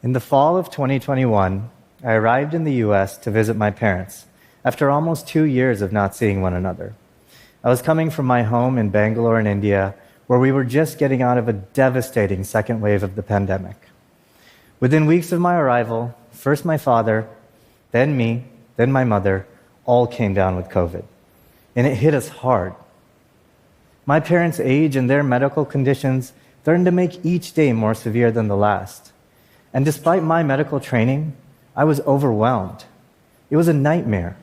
In the fall of 2021, I arrived in the US to visit my parents after almost 2 years of not seeing one another. I was coming from my home in Bangalore in India, where we were just getting out of a devastating second wave of the pandemic. Within weeks of my arrival, first my father, then me, then my mother, all came down with COVID. And it hit us hard. My parents' age and their medical conditions threatened to make each day more severe than the last. And despite my medical training, I was overwhelmed. It was a nightmare,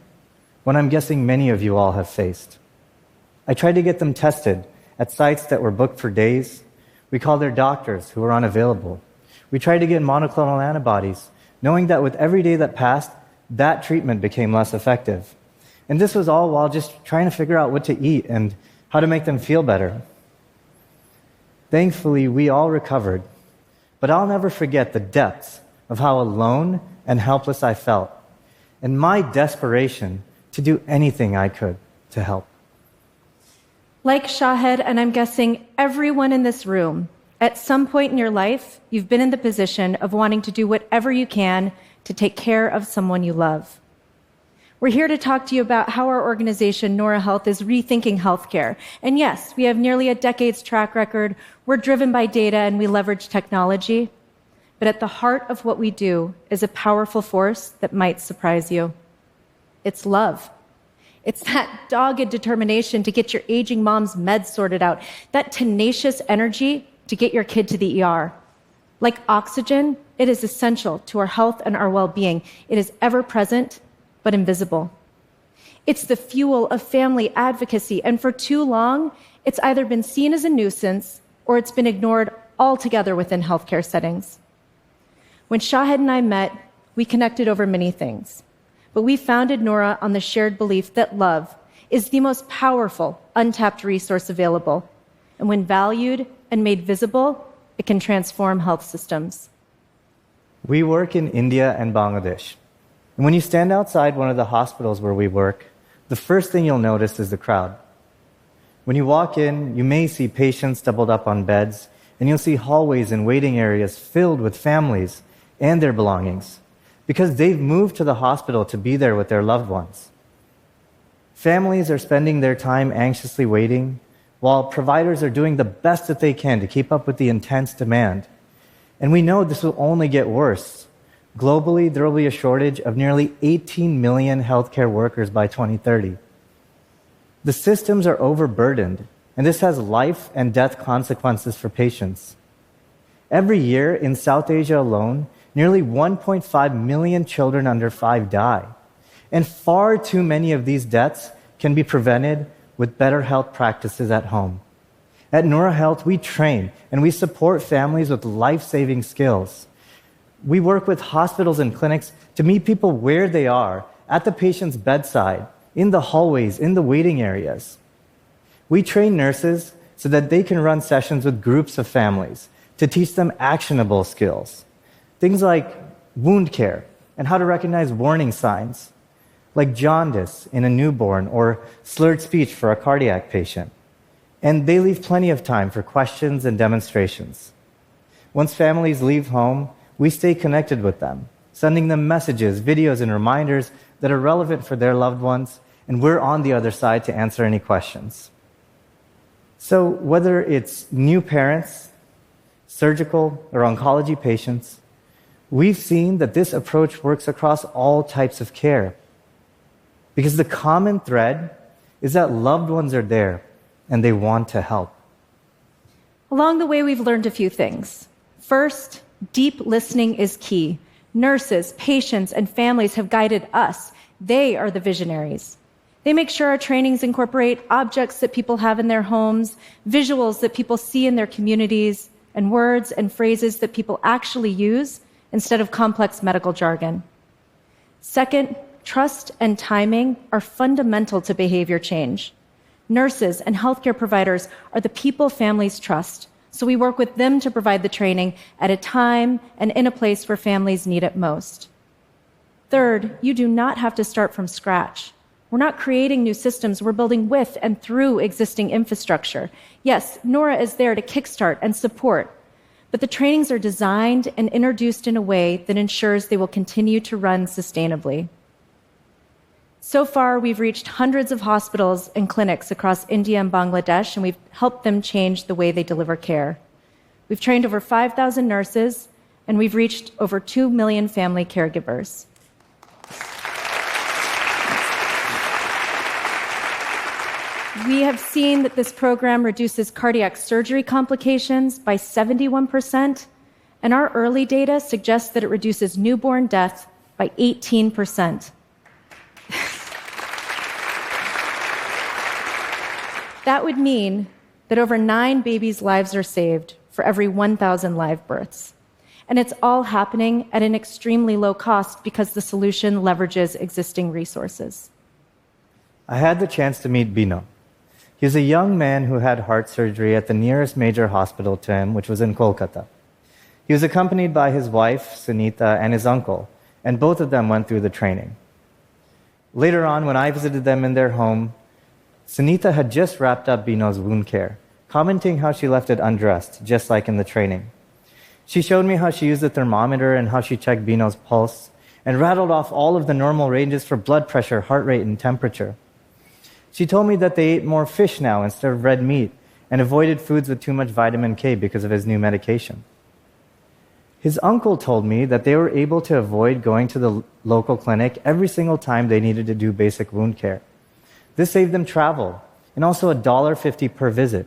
one I'm guessing many of you all have faced. I tried to get them tested at sites that were booked for days. We called their doctors who were unavailable. We tried to get monoclonal antibodies, knowing that with every day that passed, that treatment became less effective. And this was all while just trying to figure out what to eat and how to make them feel better. Thankfully, we all recovered, but I'll never forget the depths of how alone and helpless I felt, and my desperation to do anything I could to help. Like Shahed, and I'm guessing everyone in this room, at some point in your life, you've been in the position of wanting to do whatever you can to take care of someone you love. We're here to talk to you about how our organization, Nora Health, is rethinking healthcare. And yes, we have nearly a decade's track record. We're driven by data and we leverage technology. But at the heart of what we do is a powerful force that might surprise you. It's love. It's that dogged determination to get your aging mom's meds sorted out, that tenacious energy to get your kid to the ER. Like oxygen, it is essential to our health and our well-being. It is ever present, but invisible. It's the fuel of family advocacy, and for too long, it's either been seen as a nuisance or it's been ignored altogether within healthcare settings. When Shahed and I met, we connected over many things, but we founded Nora on the shared belief that love is the most powerful, untapped resource available, and when valued and made visible, it can transform health systems. We work in India and Bangladesh. And when you stand outside one of the hospitals where we work, the first thing you'll notice is the crowd. When you walk in, you may see patients doubled up on beds, and you'll see hallways and waiting areas filled with families and their belongings, because they've moved to the hospital to be there with their loved ones. Families are spending their time anxiously waiting, while providers are doing the best that they can to keep up with the intense demand. And we know this will only get worse. Globally, there will be a shortage of nearly 18 million healthcare workers by 2030. The systems are overburdened, and this has life and death consequences for patients. Every year in South Asia alone, nearly 1.5 million children under 5 die. And far too many of these deaths can be prevented with better health practices at home. At Nora Health, we train and we support families with life-saving skills. We work with hospitals and clinics to meet people where they are, at the patient's bedside, in the hallways, in the waiting areas. We train nurses so that they can run sessions with groups of families to teach them actionable skills. Things like wound care and how to recognize warning signs, like jaundice in a newborn or slurred speech for a cardiac patient. And they leave plenty of time for questions and demonstrations. Once families leave home, we stay connected with them, sending them messages, videos, and reminders that are relevant for their loved ones, and we're on the other side to answer any questions. So whether it's new parents, surgical, or oncology patients, we've seen that this approach works across all types of care. Because the common thread is that loved ones are there and they want to help. Along the way, we've learned a few things. First, deep listening is key. Nurses, patients, and families have guided us. They are the visionaries. They make sure our trainings incorporate objects that people have in their homes, visuals that people see in their communities, and words and phrases that people actually use instead of complex medical jargon. Second, trust and timing are fundamental to behavior change. Nurses and healthcare providers are the people families trust, so we work with them to provide the training at a time and in a place where families need it most. Third, you do not have to start from scratch. We're not creating new systems, we're building with and through existing infrastructure. Yes, Nora is there to kickstart and support, but the trainings are designed and introduced in a way that ensures they will continue to run sustainably. So far, we've reached hundreds of hospitals and clinics across India and Bangladesh, and we've helped them change the way they deliver care. We've trained over 5,000 nurses, and we've reached over 2 million family caregivers. We have seen that this program reduces cardiac surgery complications by 71%, and our early data suggests that it reduces newborn death by 18%. That would mean that over 9 babies' lives are saved for every 1,000 live births. And it's all happening at an extremely low cost because the solution leverages existing resources. I had the chance to meet Bino. He was a young man who had heart surgery at the nearest major hospital to him, which was in Kolkata. He was accompanied by his wife, Sunita, and his uncle, and both of them went through the training. Later on, when I visited them in their home, Sunita had just wrapped up Bino's wound care, commenting how she left it undressed, just like in the training. She showed me how she used the thermometer and how she checked Bino's pulse, and rattled off all of the normal ranges for blood pressure, heart rate, and temperature. She told me that they ate more fish now instead of red meat, and avoided foods with too much vitamin K because of his new medication. His uncle told me that they were able to avoid going to the local clinic every single time they needed to do basic wound care. This saved them travel, and also $1.50 per visit.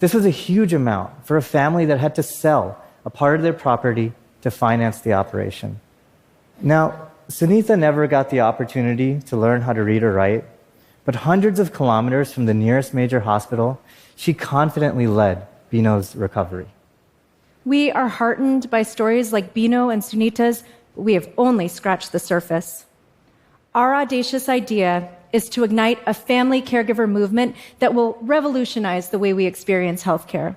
This was a huge amount for a family that had to sell a part of their property to finance the operation. Now, Sunita never got the opportunity to learn how to read or write, but hundreds of kilometers from the nearest major hospital, she confidently led Bino's recovery. We are heartened by stories like Bino and Sunita's, but we have only scratched the surface. Our audacious idea is to ignite a family caregiver movement that will revolutionize the way we experience healthcare.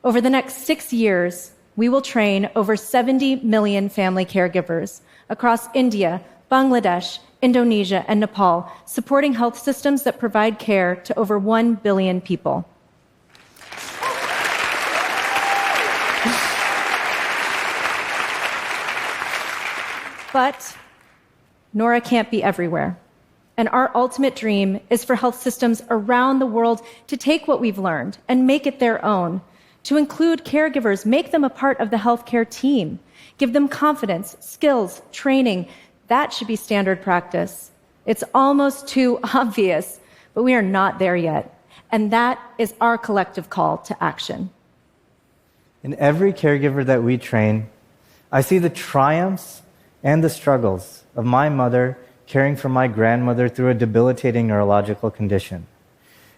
Over the next 6 years, we will train over 70 million family caregivers across India, Bangladesh, Indonesia, and Nepal, supporting health systems that provide care to over 1 billion people. But Nora can't be everywhere. And our ultimate dream is for health systems around the world to take what we've learned and make it their own, to include caregivers, make them a part of the healthcare team, give them confidence, skills, training. That should be standard practice. It's almost too obvious, but we are not there yet. And that is our collective call to action. In every caregiver that we train, I see the triumphs and the struggles of my mother caring for my grandmother through a debilitating neurological condition.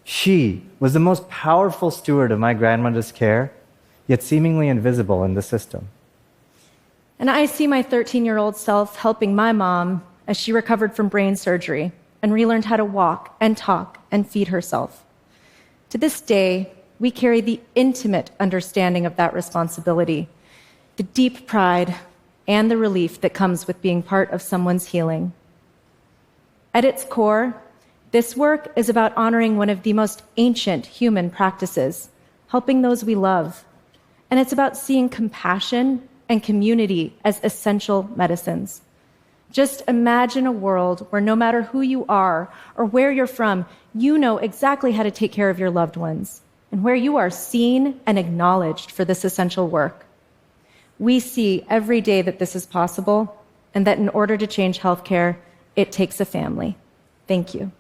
She was the most powerful steward of my grandmother's care, yet seemingly invisible in the system. And I see my 13-year-old self helping my mom as she recovered from brain surgery and relearned how to walk and talk and feed herself. To this day, we carry the intimate understanding of that responsibility, the deep pride and the relief that comes with being part of someone's healing. At its core, this work is about honoring one of the most ancient human practices, helping those we love. And it's about seeing compassion and community as essential medicines. Just imagine a world where no matter who you are or where you're from, you know exactly how to take care of your loved ones, and where you are seen and acknowledged for this essential work. We see every day that this is possible, and that in order to change healthcare, it takes a family. Thank you.